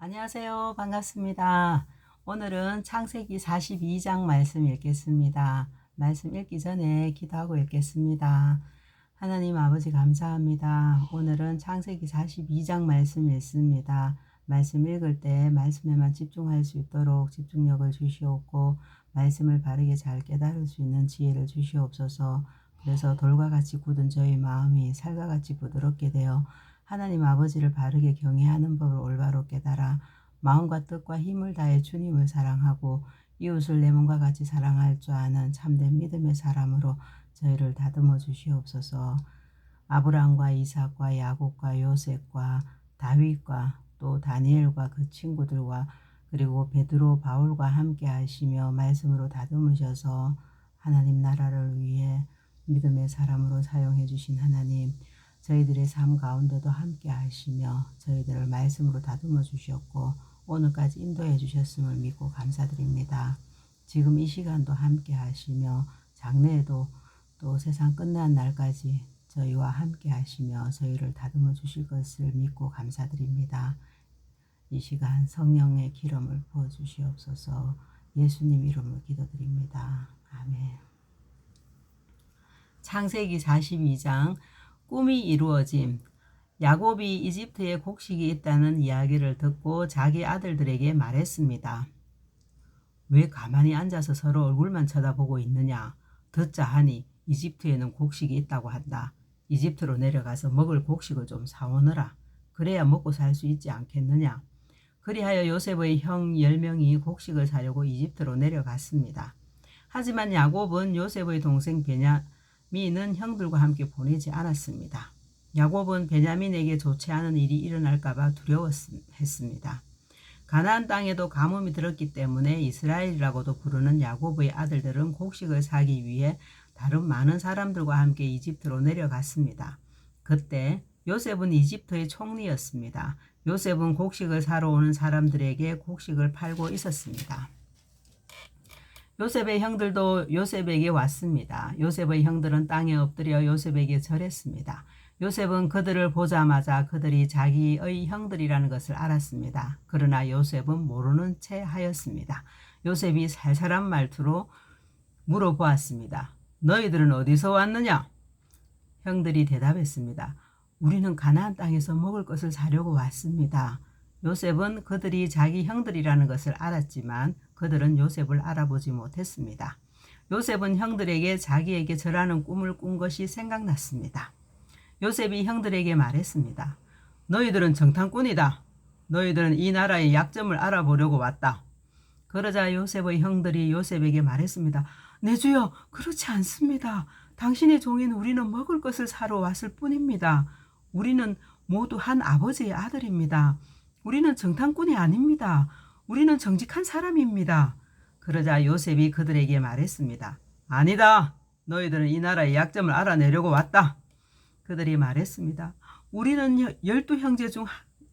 안녕하세요. 반갑습니다. 오늘은 창세기 42장 말씀 읽겠습니다. 말씀 읽기 전에 기도하고 읽겠습니다. 하나님 아버지 감사합니다. 오늘은 창세기 42장 말씀 읽습니다. 말씀 읽을 때 말씀에만 집중할 수 있도록 집중력을 주시옵고 말씀을 바르게 잘 깨달을 수 있는 지혜를 주시옵소서. 그래서 돌과 같이 굳은 저희 마음이 살과 같이 부드럽게 되어 하나님 아버지를 바르게 경외하는 법을 올바로 깨달아 마음과 뜻과 힘을 다해 주님을 사랑하고 이웃을 내 몸과 같이 사랑할 줄 아는 참된 믿음의 사람으로 저희를 다듬어 주시옵소서. 아브라함과 이삭과 야곱과 요셉과 다윗과 또 다니엘과 그 친구들과 그리고 베드로 바울과 함께 하시며 말씀으로 다듬으셔서 하나님 나라를 위해 믿음의 사람으로 사용해 주신 하나님, 저희들의 삶 가운데도 함께 하시며 저희들을 말씀으로 다듬어 주셨고 오늘까지 인도해 주셨음을 믿고 감사드립니다. 지금 이 시간도 함께 하시며 장래에도 또 세상 끝난 날까지 저희와 함께 하시며 저희를 다듬어 주실 것을 믿고 감사드립니다. 이 시간 성령의 기름을 부어 주시옵소서. 예수님 이름으로 기도드립니다. 아멘. 창세기 42장 꿈이 이루어짐. 야곱이 이집트에 곡식이 있다는 이야기를 듣고 자기 아들들에게 말했습니다. 왜 가만히 앉아서 서로 얼굴만 쳐다보고 있느냐? 듣자 하니 이집트에는 곡식이 있다고 한다. 이집트로 내려가서 먹을 곡식을 좀 사오너라. 그래야 먹고 살 수 있지 않겠느냐? 그리하여 요셉의 형 10명이 곡식을 사려고 이집트로 내려갔습니다. 하지만 야곱은 요셉의 동생 베냐민은 형들과 함께 보내지 않았습니다. 야곱은 베냐민에게 좋지 않은 일이 일어날까 봐 두려워했습니다. 가나안 땅에도 가뭄이 들었기 때문에 이스라엘이라고도 부르는 야곱의 아들들은 곡식을 사기 위해 다른 많은 사람들과 함께 이집트로 내려갔습니다. 그때 요셉은 이집트의 총리였습니다. 요셉은 곡식을 사러 오는 사람들에게 곡식을 팔고 있었습니다. 요셉의 형들도 요셉에게 왔습니다. 요셉의 형들은 땅에 엎드려 요셉에게 절했습니다. 요셉은 그들을 보자마자 그들이 자기의 형들이라는 것을 알았습니다. 그러나 요셉은 모르는 채 하였습니다. 요셉이 살살한 말투로 물어보았습니다. 너희들은 어디서 왔느냐? 형들이 대답했습니다. 우리는 가나안 땅에서 먹을 것을 사려고 왔습니다. 요셉은 그들이 자기 형들이라는 것을 알았지만 그들은 요셉을 알아보지 못했습니다. 요셉은 형들에게 자기에게 절하는 꿈을 꾼 것이 생각났습니다. 요셉이 형들에게 말했습니다. 너희들은 정탐꾼이다. 너희들은 이 나라의 약점을 알아보려고 왔다. 그러자 요셉의 형들이 요셉에게 말했습니다. 내 주여, 그렇지 않습니다. 당신의 종인 우리는 먹을 것을 사러 왔을 뿐입니다. 우리는 모두 한 아버지의 아들입니다. 우리는 정탐꾼이 아닙니다. 우리는 정직한 사람입니다. 그러자 요셉이 그들에게 말했습니다. 아니다. 너희들은 이 나라의 약점을 알아내려고 왔다. 그들이 말했습니다. 우리는 12형제 중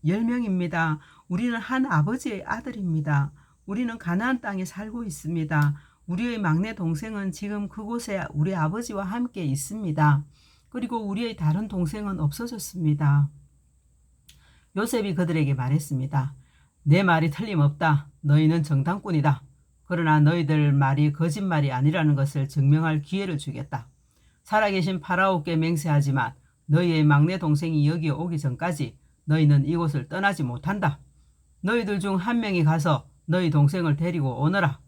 10명입니다. 우리는 한 아버지의 아들입니다. 우리는 가나안 땅에 살고 있습니다. 우리의 막내 동생은 지금 그곳에 우리 아버지와 함께 있습니다. 그리고 우리의 다른 동생은 없어졌습니다. 요셉이 그들에게 말했습니다. 내 말이 틀림없다. 너희는 정탐꾼이다. 그러나 너희들 말이 거짓말이 아니라는 것을 증명할 기회를 주겠다. 살아계신 파라오께 맹세하지만 너희의 막내 동생이 여기 오기 전까지 너희는 이곳을 떠나지 못한다. 너희들 중 한 명이 가서 너희 동생을 데리고 오너라.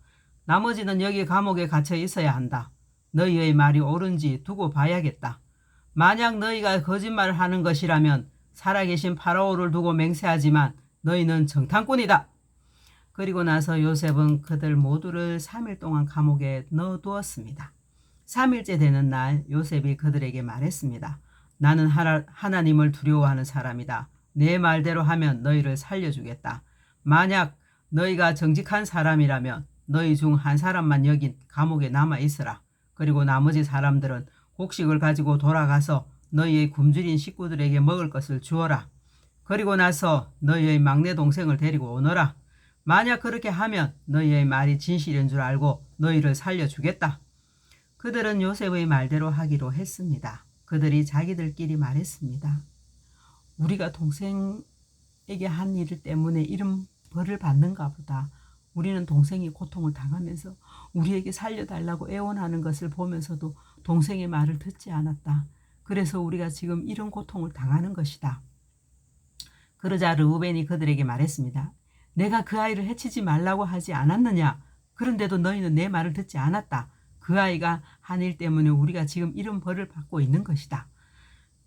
나머지는 여기 감옥에 갇혀 있어야 한다. 너희의 말이 옳은지 두고 봐야겠다. 만약 너희가 거짓말을 하는 것이라면 살아계신 파라오를 두고 맹세하지만 너희는 정탐꾼이다. 그리고 나서 요셉은 그들 모두를 3일 동안 감옥에 넣어두었습니다. 3일째 되는 날 요셉이 그들에게 말했습니다. 나는 하나님을 두려워하는 사람이다. 내 말대로 하면 너희를 살려주겠다. 만약 너희가 정직한 사람이라면 너희 중 한 사람만 여기 감옥에 남아있으라. 그리고 나머지 사람들은 곡식을 가지고 돌아가서 너희의 굶주린 식구들에게 먹을 것을 주어라. 그리고 나서 너희의 막내 동생을 데리고 오너라. 만약 그렇게 하면 너희의 말이 진실인 줄 알고 너희를 살려주겠다. 그들은 요셉의 말대로 하기로 했습니다. 그들이 자기들끼리 말했습니다. 우리가 동생 동생에게 한 일 때문에 이런 벌을 받는가 보다. 우리는 동생이 고통을 당하면서 우리에게 살려달라고 애원하는 것을 보면서도 동생의 말을 듣지 않았다. 그래서 우리가 지금 이런 고통을 당하는 것이다. 그러자 르우벤이 그들에게 말했습니다. 내가 그 아이를 해치지 말라고 하지 않았느냐? 그런데도 너희는 내 말을 듣지 않았다. 그 아이가 한 일 때문에 우리가 지금 이런 벌을 받고 있는 것이다.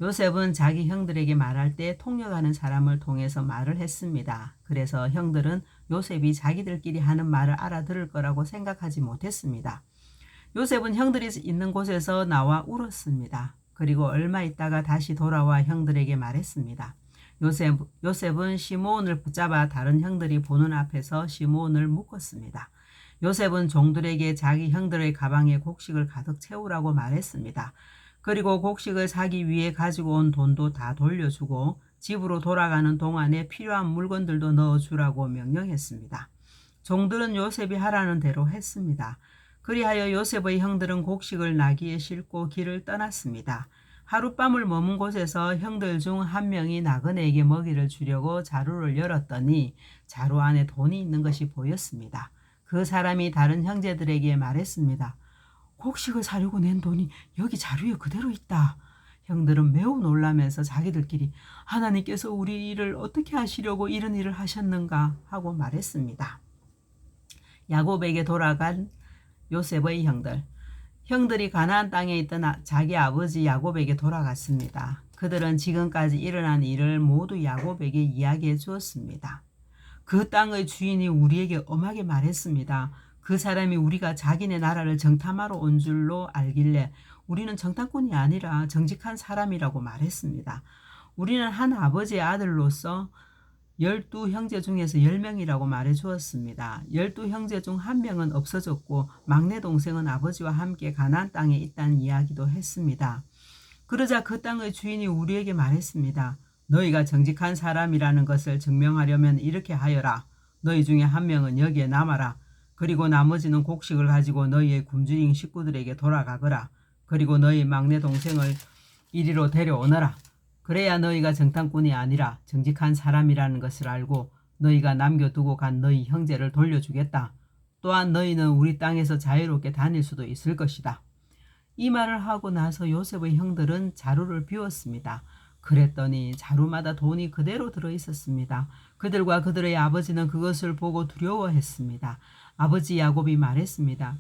요셉은 자기 형들에게 말할 때 통역하는 사람을 통해서 말을 했습니다. 그래서 형들은 요셉이 자기들끼리 하는 말을 알아들을 거라고 생각하지 못했습니다. 요셉은 형들이 있는 곳에서 나와 울었습니다. 그리고 얼마 있다가 다시 돌아와 형들에게 말했습니다. 요셉은 시므온을 붙잡아 다른 형들이 보는 앞에서 시므온을 묶었습니다. 요셉은 종들에게 자기 형들의 가방에 곡식을 가득 채우라고 말했습니다. 그리고 곡식을 사기 위해 가지고 온 돈도 다 돌려주고 집으로 돌아가는 동안에 필요한 물건들도 넣어주라고 명령했습니다. 종들은 요셉이 하라는 대로 했습니다. 그리하여 요셉의 형들은 곡식을 나귀에 싣고 길을 떠났습니다. 하룻밤을 머문 곳에서 형들 중 한 명이 나그네에게 먹이를 주려고 자루를 열었더니 자루 안에 돈이 있는 것이 보였습니다. 그 사람이 다른 형제들에게 말했습니다. 곡식을 사려고 낸 돈이 여기 자루에 그대로 있다. 형들은 매우 놀라면서 자기들끼리 하나님께서 우리 일을 어떻게 하시려고 이런 일을 하셨는가 하고 말했습니다. 야곱에게 돌아간 요셉의 형들이 가나안 땅에 있던 자기 아버지 야곱에게 돌아갔습니다. 그들은 지금까지 일어난 일을 모두 야곱에게 이야기해 주었습니다. 그 땅의 주인이 우리에게 엄하게 말했습니다. 그 사람이 우리가 자기네 나라를 정탐하러 온 줄로 알길래 우리는 정탐꾼이 아니라 정직한 사람이라고 말했습니다. 우리는 한 아버지의 아들로서 12형제 중에서 10명이라고 말해 주었습니다. 12형제 중 1명은 없어졌고 막내 동생은 아버지와 함께 가나안 땅에 있다는 이야기도 했습니다. 그러자 그 땅의 주인이 우리에게 말했습니다. 너희가 정직한 사람이라는 것을 증명하려면 이렇게 하여라. 너희 중에 1명은 여기에 남아라. 그리고 나머지는 곡식을 가지고 너희의 굶주린 식구들에게 돌아가거라. 그리고 너희 막내 동생을 이리로 데려오너라. 그래야 너희가 정탐꾼이 아니라 정직한 사람이라는 것을 알고 너희가 남겨두고 간 너희 형제를 돌려주겠다. 또한 너희는 우리 땅에서 자유롭게 다닐 수도 있을 것이다. 이 말을 하고 나서 요셉의 형들은 자루를 비웠습니다. 그랬더니 자루마다 돈이 그대로 들어있었습니다. 그들과 그들의 아버지는 그것을 보고 두려워했습니다. 아버지 야곱이 말했습니다.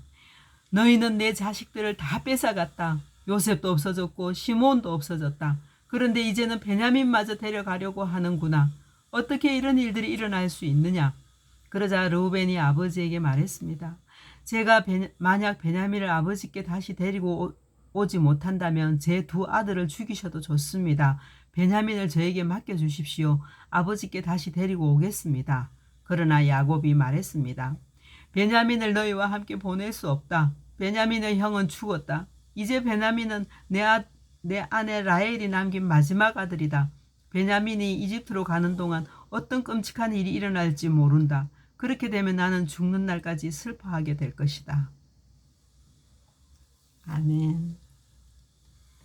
너희는 내 자식들을 다 뺏어갔다. 요셉도 없어졌고 시몬도 없어졌다. 그런데 이제는 베냐민마저 데려가려고 하는구나. 어떻게 이런 일들이 일어날 수 있느냐. 그러자 르우벤이 아버지에게 말했습니다. 제가 만약 베냐민을 아버지께 다시 데리고 오지 못한다면 제 2 아들을 죽이셔도 좋습니다. 베냐민을 저에게 맡겨주십시오. 아버지께 다시 데리고 오겠습니다. 그러나 야곱이 말했습니다. 베냐민을 너희와 함께 보낼 수 없다. 베냐민의 형은 죽었다. 이제 베냐민은 내 아내 라헬이 남긴 마지막 아들이다. 베냐민이 이집트로 가는 동안 어떤 끔찍한 일이 일어날지 모른다. 그렇게 되면 나는 죽는 날까지 슬퍼하게 될 것이다. 아멘.